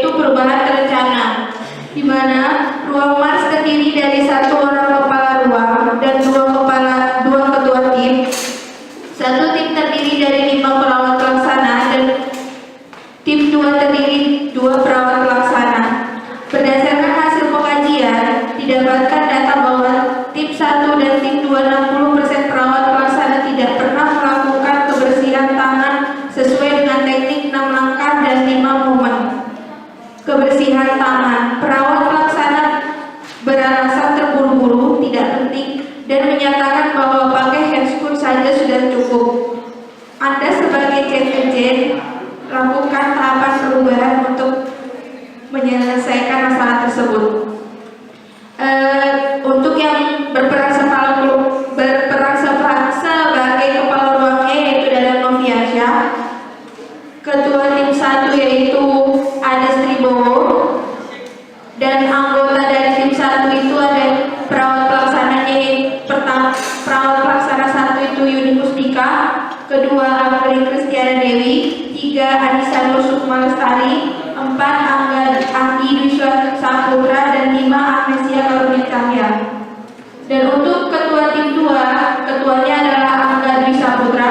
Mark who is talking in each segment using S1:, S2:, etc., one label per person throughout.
S1: yaitu perubahan terencana, di mana ruang Mars terdiri dari 1 orang kepala ruang dan 2 ketua tim. 1 tim terdiri dari 5 perawat pelaksana dan tim 2 terdiri 2 perawat pelaksana. Berdasarkan hasil pengajian, didapatkan data bahwa tim 1 dan tim 2 60% perawat pelaksana tidak pernah melakukan kebersihan tangan sesuai dengan teknik 6 langkah dan 5 momen. Kebersihan tangan, perawat pelaksana beralasan terburu-buru, tidak penting, dan menyatakan bahwa pakai handscoot saja sudah cukup. Anda sebagai chat agent, lakukan tahapan perubahan untuk menyelesaikan masalah tersebut. Untuk yang berperan sebagai kepala ruangnya yaitu Dadan Noviansyah, ketua tim 1 yaitu Ades Tribowo, dan anggota dari tim 1 itu ada perawat pelaksananya, perawat pelaksana 1 itu Yuni Mustika, kedua Anggi Kristiana Dewi, 3 Anissa Nur Sukma Lestari, 4 Anggi Wiswa Saputra, dan 5 Agnesia Karunia Cahya. Dan untuk ketua tim 2, ketuanya adalah Angga Dwi Saputra,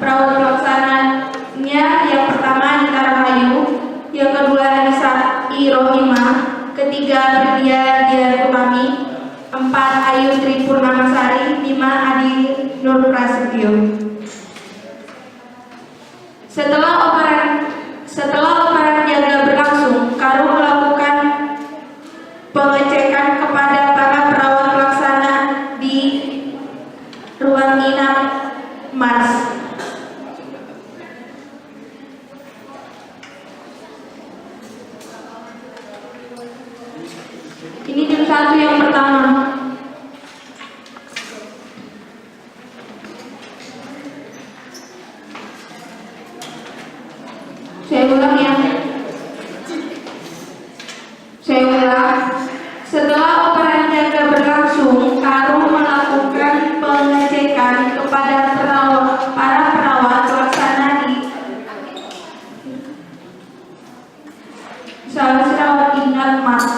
S1: perawat pelaksananya yang pertama Anita Rahayu, yang kedua Anissa Irohima, ketiga Berdia Dian Utami, 4 Ayu Tri Purnamasari, 5 Adi Nur Prasetyo. Setelah operan jaga berlangsung, Karu melakukan pengecekan kepada para perawat pelaksana di ruang inap Mars. Ini tim 1 yang pertama. Saya ulang ya. Setelah operan jaga berlangsung, Karu melakukan pengecekan kepada para perawat pelaksana di salah rawat inap Mars.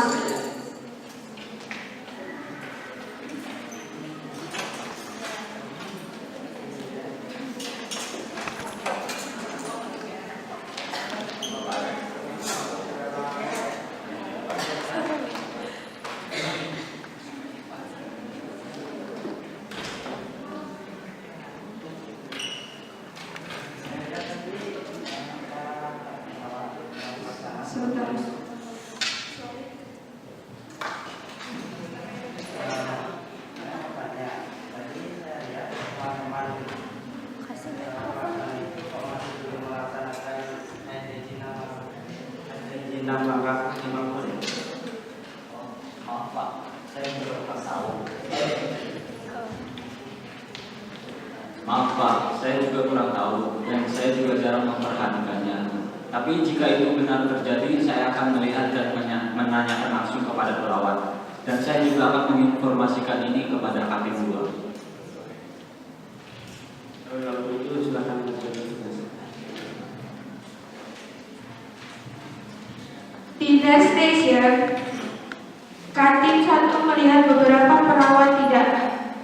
S2: Maaf Pak, saya juga kurang tahu dan saya juga jarang memperhatikannya. Tapi jika itu benar terjadi, saya akan melihat dan menanyakan langsung kepada perawat. Dan saya juga akan menginformasikan ini kepada Kapten 2.
S3: Kalau itu silakan.
S1: Di Next Station, Katim 1 melihat beberapa perawat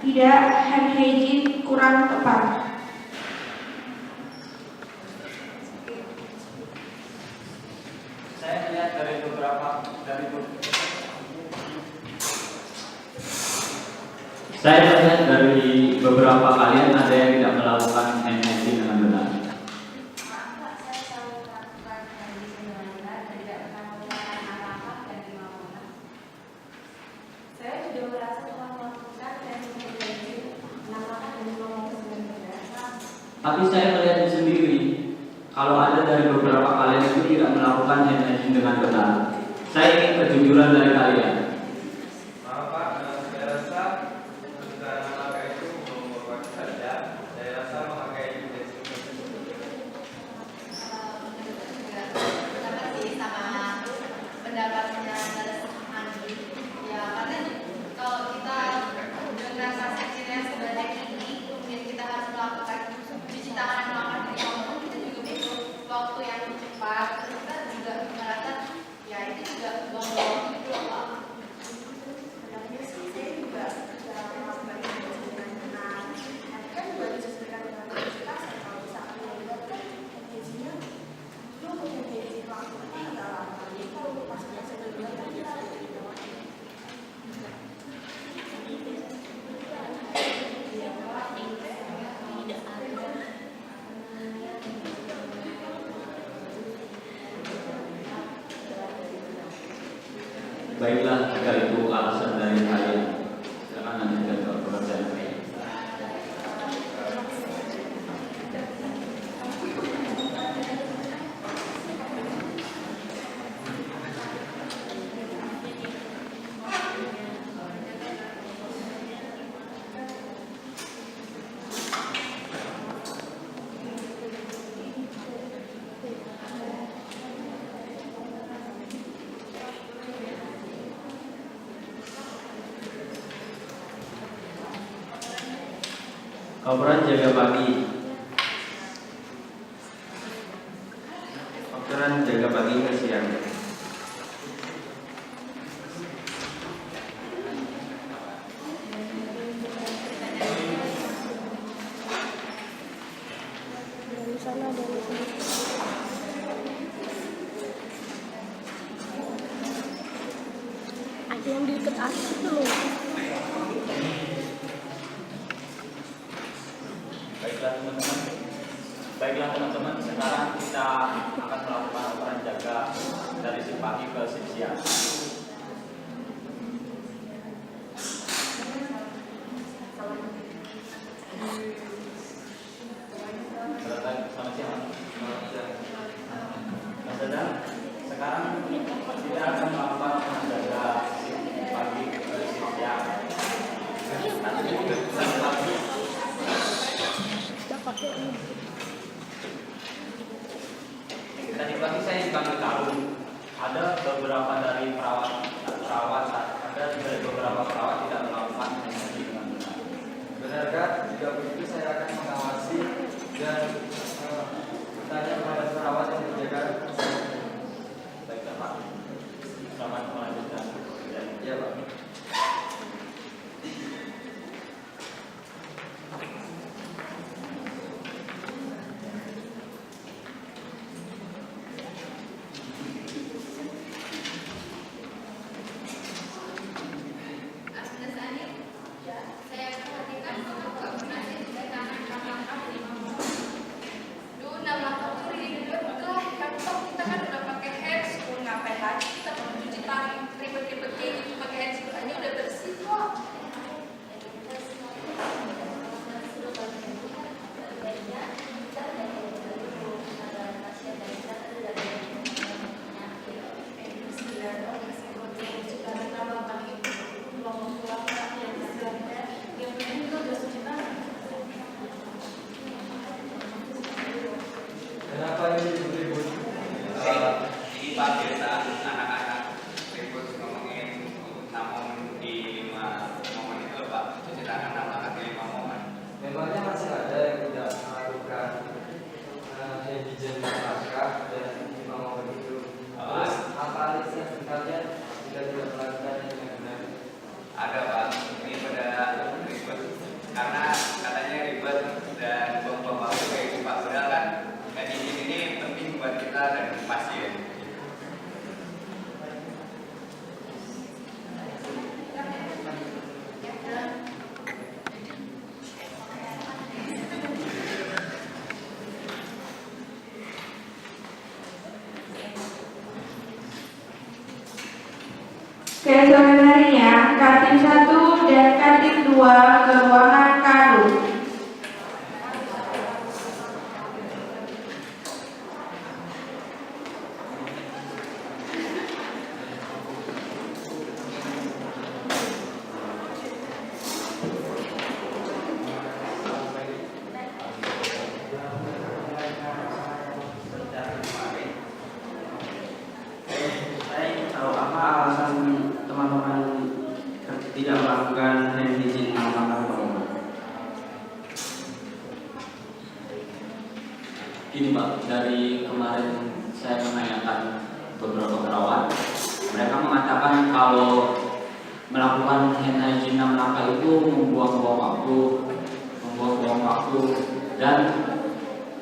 S1: tidak hand hygiene kurang tepat.
S2: Saya melihat dari beberapa kalian ada yang tidak melakukan hand hygiene dengan benar. Tapi saya melihat sendiri, kalau ada dari beberapa kalian itu tidak melakukan hand hygiene dengan benar. Saya ingin kejujuran dari kalian.
S3: Maaf Pak, saya rasa ketika memakai itu membuat saja. Saya rasa memakai itu
S4: Sama sih sama pendapatnya Andi. Ya karena kalau kita dengan seksinya sebanyak ini, kemudian kita harus melakukan cuci tangan dan melakukan diri ngomong, kita juga butuh waktu yang cepat. Terus kita juga merasa
S2: Baiklah, jika itu alasan dari saya, silakan lanjutkan ke pekerjaan saya.
S5: Operan jaga pagi. Operan jaga pagi ke siang.
S6: Dari sana, dari sini. Ada yang di dekat atas tuh.
S2: Baiklah teman-teman, sekarang kita akan melakukan operan jaga dari shift pagi ke shift siang. Selamat siang. Mas Dadang, sekarang kita akan melakukan operan jaga shift pagi ke shift siang. Nanti juga bisa lagi.
S6: Kita pakai ini.
S2: Tadi pagi saya dipanggil tahu ada beberapa dari perawat ada dari beberapa perawat tidak melakukan energi dengan benar.
S3: Benarkah? Jika begitu saya akan mengawasi dan bertanya kepada perawat yang menjaga.
S2: Baiklah Pak, selamat melanjutkan pekerjaan.
S3: Ya Pak.
S4: Saya perhatikan kamu gak pernah jadi tangan kakak di mama. Duh, nama kamu ribet lah. Kan kita kan udah pakai handscoon, ngapain lagi kita perlu cuci tangan ribet-ribet kayak gitu pakai handscoon aja udah bersih kok.
S3: Kenapa ini ribut?
S7: Ini Pak biasa anak-anak ribut ngomongin namun di momen itu loh Pak, cuci tangan anak-anak di 5 momen.
S3: Memangnya masih ada yang tidak melakukan higien masyarakat dan imam itu? Terus apa alasan kalian jika tidak melakukannya dengan benar?
S7: Ada Pak, ini pada ribut karena katanya ribet dan buang-buang waktu kayak gitu Pak. Padahal kan higien ini penting buat kita dan pasien.
S1: Keesokan harinya, Katim 1 dan Katim 2 ke ruangan Kadu.
S5: Saya ingin tahu apa alasan teman-teman tidak melakukan hand hygiene malam-malam.
S2: Ini Pak, dari kemarin saya menanyakan beberapa perawat, mereka mengatakan kalau melakukan hand hygiene 6 langkah itu membuang-buang waktu, dan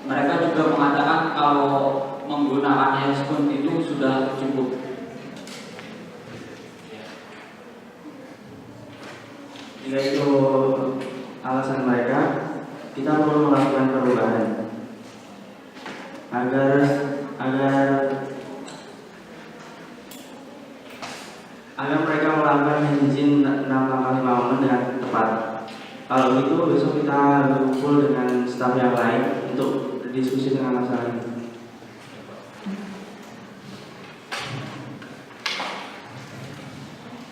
S2: mereka juga mengatakan kalau menggunakan handscoon itu sudah cukup.
S5: Jika itu alasan mereka, kita perlu melakukan perubahan agar mereka melakukan hand hygiene 6 langkah 5 momen dengan tepat. Kalau gitu besok kita berkumpul dengan staf yang lain untuk berdiskusi dengan masalah ini.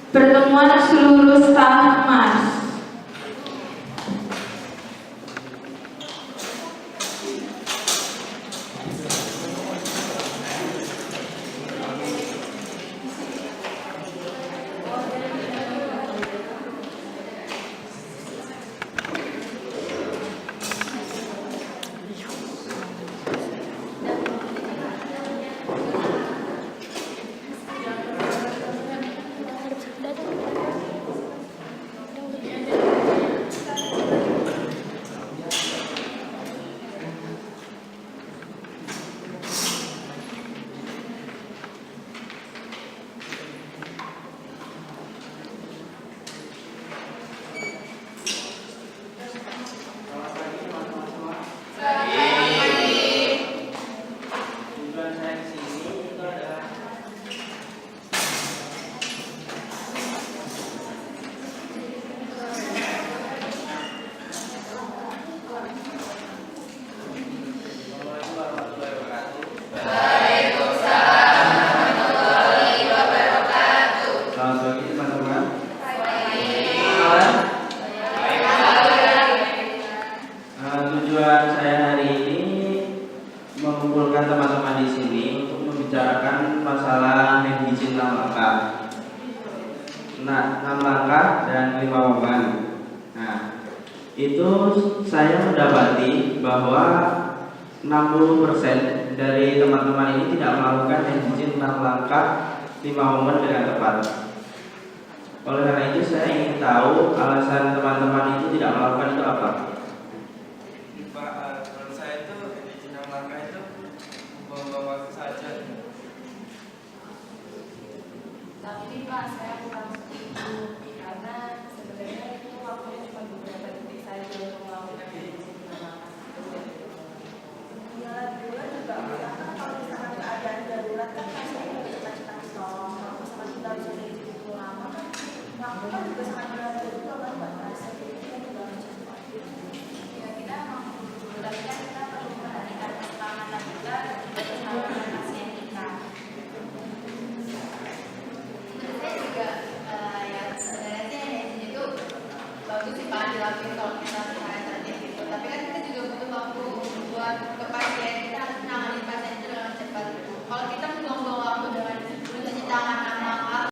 S1: Pertemuan seluruh staf Mars.
S5: Tujuan saya ke sini itu adalah Assalamualaikum warahmatullahi wabarakatuh. Selamat pagi teman-teman. Tujuan saya hari ini mengumpulkan teman-teman di sini untuk membicarakan masalah hand hygiene 6 langkah. Nah, 6 langkah dan 5 momen. Nah, itu saya mendapati bahwa 60% dari teman-teman ini tidak melakukan hand hygiene 6 langkah 5 momen dengan tepat. Oleh karena itu saya ingin tahu alasan teman-teman itu tidak melakukan itu apa.
S3: Pak, menurut saya itu izin 6 langkah itu buang-buang waktu saja.
S4: Tapi Pak, saya kurang setuju karena sebenarnya itu waktunya cuma beberapa detik saja untuk melakukan